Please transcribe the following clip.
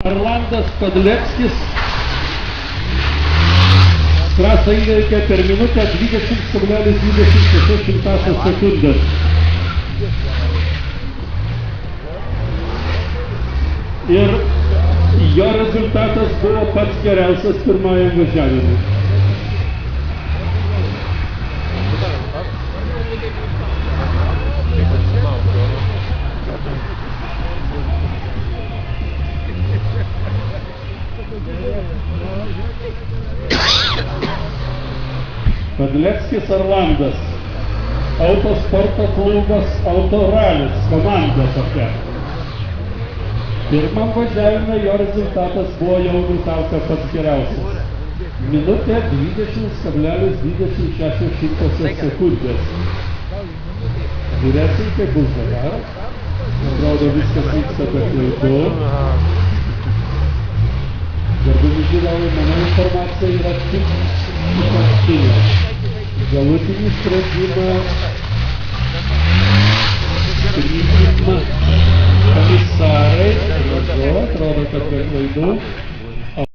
Arlandas Padleckis trasą įveikė per minutę 20,26 sekundės. Ir jo rezultatas buvo pats geriausias pirmajam važiavimui. Padleckis Arlandas, autosporto klubas Autoralis, komanda tokia. Pirmam važiavime jo rezultatas buvo jau nutalka pats geriausias. Minutė 20,26 sekundės. Žiūrėsim, kaip bus dabar. Atrodo, viskas vyksta be klaidų. Gerbiami žiūrovai, mano informacija yra tik išankstinė. Galutinį sprendimą priima komisarai. Atrodo, kad be klaidų.